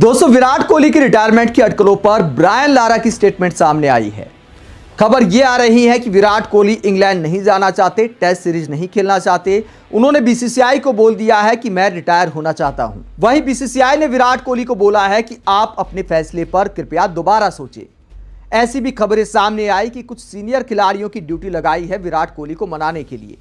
दोस्तों, विराट कोहली की रिटायरमेंट की अटकलों पर ब्रायन लारा की स्टेटमेंट सामने आई है। खबर यह आ रही है कि विराट कोहली इंग्लैंड नहीं जाना चाहते, टेस्ट सीरीज नहीं खेलना चाहते। उन्होंने बीसीसीआई को बोल दिया है कि मैं रिटायर होना चाहता हूं। वहीं बीसीसीआई ने विराट कोहली को बोला है कि आप अपने फैसले पर कृपया दोबारा सोचें। ऐसी भी खबरें सामने आई कि कुछ सीनियर खिलाड़ियों की ड्यूटी लगाई है विराट कोहली को मनाने के लिए,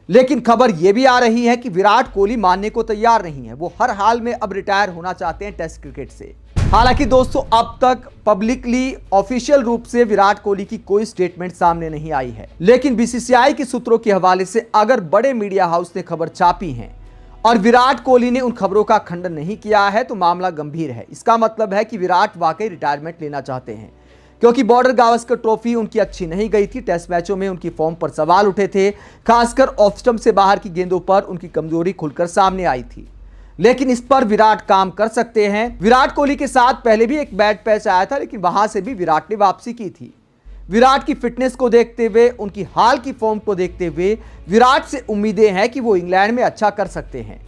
लेकिन खबर यह भी आ रही है कि विराट कोहली मानने को तैयार नहीं है। वो हर हाल में अब रिटायर होना चाहते हैं टेस्ट क्रिकेट से। हालांकि दोस्तों, अब तक पब्लिकली ऑफिशियल रूप से विराट कोहली की कोई स्टेटमेंट सामने नहीं आई है, लेकिन बीसीसीआई के सूत्रों के हवाले से अगर बड़े मीडिया हाउस ने खबर छापी है और विराट कोहली ने उन खबरों का खंडन नहीं किया है तो मामला गंभीर है। इसका मतलब है कि विराट वाकई रिटायरमेंट लेना चाहते हैं, क्योंकि बॉर्डर गावस्कर ट्रॉफी उनकी अच्छी नहीं गई थी। टेस्ट मैचों में उनकी फॉर्म पर सवाल उठे थे, खासकर ऑफ स्टंप से बाहर की गेंदों पर उनकी कमजोरी खुलकर सामने आई थी। लेकिन इस पर विराट काम कर सकते हैं। विराट कोहली के साथ पहले भी एक बैड पैच आया था, लेकिन वहां से भी विराट ने वापसी की थी। विराट की फिटनेस को देखते हुए, उनकी हाल की फॉर्म को देखते हुए विराट से उम्मीदें हैं कि वो इंग्लैंड में अच्छा कर सकते हैं,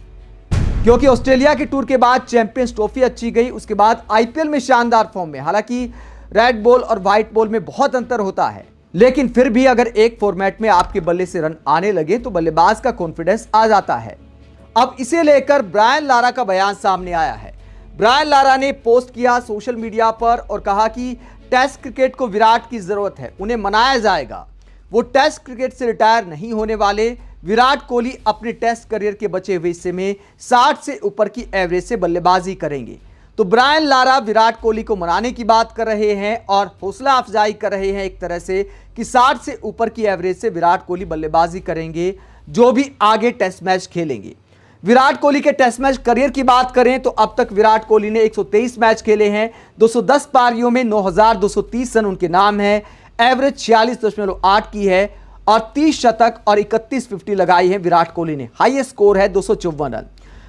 क्योंकि ऑस्ट्रेलिया के टूर के बाद चैंपियंस ट्रॉफी अच्छी गई, उसके बाद आईपीएल में शानदार फॉर्म में। हालांकि रेड बॉल और व्हाइट बॉल में बहुत अंतर होता है, लेकिन फिर भी अगर एक फॉर्मेट में आपके बल्ले से रन आने लगे तो बल्लेबाज का कॉन्फिडेंस आ जाता है। अब इसे लेकर ब्रायन लारा का बयान सामने आया है। ब्रायन लारा ने पोस्ट किया सोशल मीडिया पर और कहा कि टेस्ट क्रिकेट को विराट की जरूरत है, उन्हें मनाया जाएगा। वो टेस्ट क्रिकेट से रिटायर नहीं होने वाले। विराट कोहली अपने टेस्ट करियर के बचे हुए हिस्से में 60 से ऊपर की एवरेज से बल्लेबाजी करेंगे। तो ब्रायन लारा विराट कोहली को मनाने की बात कर रहे हैं और हौसला अफजाई कर रहे हैं एक तरह से कि 60 से ऊपर की एवरेज से विराट कोहली बल्लेबाजी करेंगे, जो भी आगे टेस्ट मैच खेलेंगे। विराट कोहली के टेस्ट मैच करियर की बात करें तो अब तक विराट कोहली ने 123 मैच खेले हैं, 210 पारियों में 9,230 रन उनके नाम है, एवरेज 46.8 की है और 30 शतक और 31 50 लगाई है विराट कोहली ने। हाईएस्ट स्कोर है 254 रन।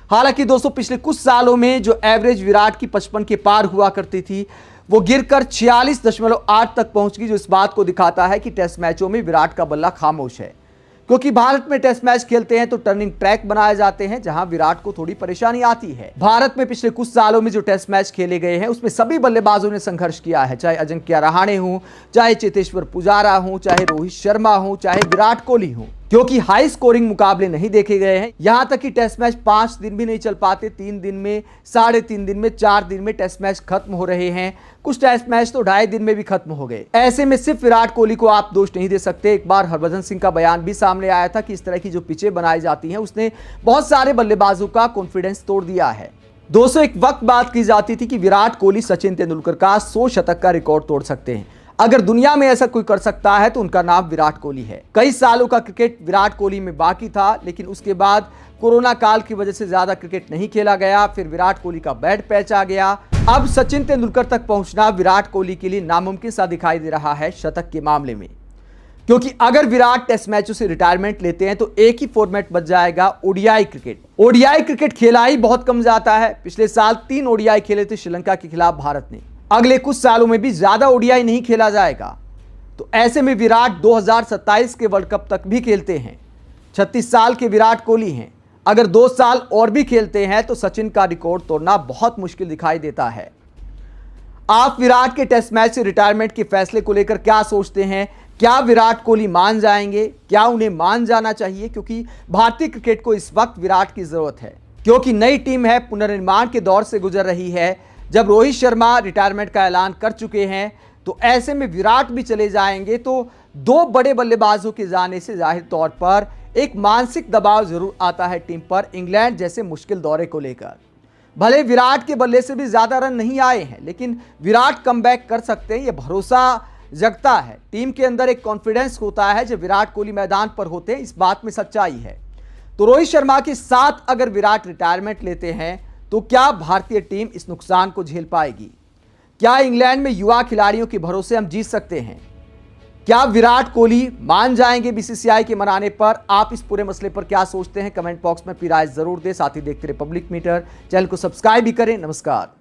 हालांकि दोस्तों, पिछले कुछ सालों में जो एवरेज विराट की 55 के पार हुआ करती थी, वो गिरकर 46.8 तक पहुंच गई, जो इस बात को दिखाता है कि टेस्ट मैचों में विराट का बल्ला खामोश है। क्योंकि भारत में टेस्ट मैच खेलते हैं तो टर्निंग ट्रैक बनाए जाते हैं, जहां विराट को थोड़ी परेशानी आती है। भारत में पिछले कुछ सालों में जो टेस्ट मैच खेले गए हैं उसमें सभी बल्लेबाजों ने संघर्ष किया है, चाहे अजिंक्य रहाणे हो, चाहे चेतेश्वर पुजारा हो, चाहे रोहित शर्मा हो, चाहे विराट कोहली हो, क्योंकि हाई स्कोरिंग मुकाबले नहीं देखे गए हैं। यहां तक कि टेस्ट मैच 5 दिन भी नहीं चल पाते, 3 दिन में, 3.5 दिन में, 4 दिन में टेस्ट मैच खत्म हो रहे हैं। कुछ टेस्ट मैच तो 2.5 दिन में भी खत्म हो गए। ऐसे में सिर्फ विराट कोहली को आप दोष नहीं दे सकते। एक बार हरभजन सिंह का बयान भी सामने आया था कि इस तरह की जो पिचें बनाई जाती हैं उसने बहुत सारे बल्लेबाजों का कॉन्फिडेंस तोड़ दिया है। दोस्तों, एक वक्त बात की जाती थी कि विराट कोहली सचिन तेंदुलकर का 100 शतक का रिकॉर्ड तोड़ सकते हैं। अगर दुनिया में ऐसा कोई कर सकता है तो उनका नाम विराट कोहली है। कई सालों का क्रिकेट विराट कोहली में बाकी था, लेकिन उसके बाद कोरोना काल की वजह से ज्यादा क्रिकेट नहीं खेला गया। फिर विराट कोहली का बैड पैच आ गया। अब सचिन तेंदुलकर तक पहुंचना विराट कोहली के लिए नामुमकिन सा दिखाई दे रहा है शतक के मामले में, क्योंकि अगर विराट टेस्ट मैचों से रिटायरमेंट लेते हैं तो एक ही फॉर्मेट बच जाएगा, ओडीआई क्रिकेट। ओडीआई क्रिकेट खेला ही बहुत कम जाता है। पिछले साल 3 ओडीआई खेले थे श्रीलंका के खिलाफ भारत ने। अगले कुछ सालों में भी ज्यादा ओडीआई नहीं खेला जाएगा। तो ऐसे में विराट 2027 के वर्ल्ड कप तक भी खेलते हैं। 36 साल के विराट कोहली हैं। अगर 2 साल और भी खेलते हैं तो सचिन का रिकॉर्ड तोड़ना बहुत मुश्किल दिखाई देता है। आप विराट के टेस्ट मैच से रिटायरमेंट के फैसले को लेकर क्या सोचते हैं? क्या विराट कोहली मान जाएंगे? क्या उन्हें मान जाना चाहिए? क्योंकि भारतीय क्रिकेट को इस वक्त विराट की जरूरत है, क्योंकि नई टीम है, पुनर्निर्माण के दौर से गुजर रही है। जब रोहित शर्मा रिटायरमेंट का ऐलान कर चुके हैं तो ऐसे में विराट भी चले जाएंगे तो 2 बड़े बल्लेबाजों के जाने से जाहिर तौर पर एक मानसिक दबाव जरूर आता है टीम पर, इंग्लैंड जैसे मुश्किल दौरे को लेकर। भले विराट के बल्ले से भी ज्यादा रन नहीं आए हैं, लेकिन विराट कमबैक कर सकते हैं, यह भरोसा जगता है। टीम के अंदर एक कॉन्फिडेंस होता है जब विराट कोहली मैदान पर होते हैं, इस बात में सच्चाई है। तो रोहित शर्मा के साथ अगर विराट रिटायरमेंट लेते हैं तो क्या भारतीय टीम इस नुकसान को झेल पाएगी? क्या इंग्लैंड में युवा खिलाड़ियों के भरोसे हम जीत सकते हैं? क्या विराट कोहली मान जाएंगे बीसीसीआई के मनाने पर? आप इस पूरे मसले पर क्या सोचते हैं? कमेंट बॉक्स में अपनी राय जरूर दें। साथ ही देखते रहे पब्लिक मीटर। चैनल को सब्सक्राइब भी करें। नमस्कार।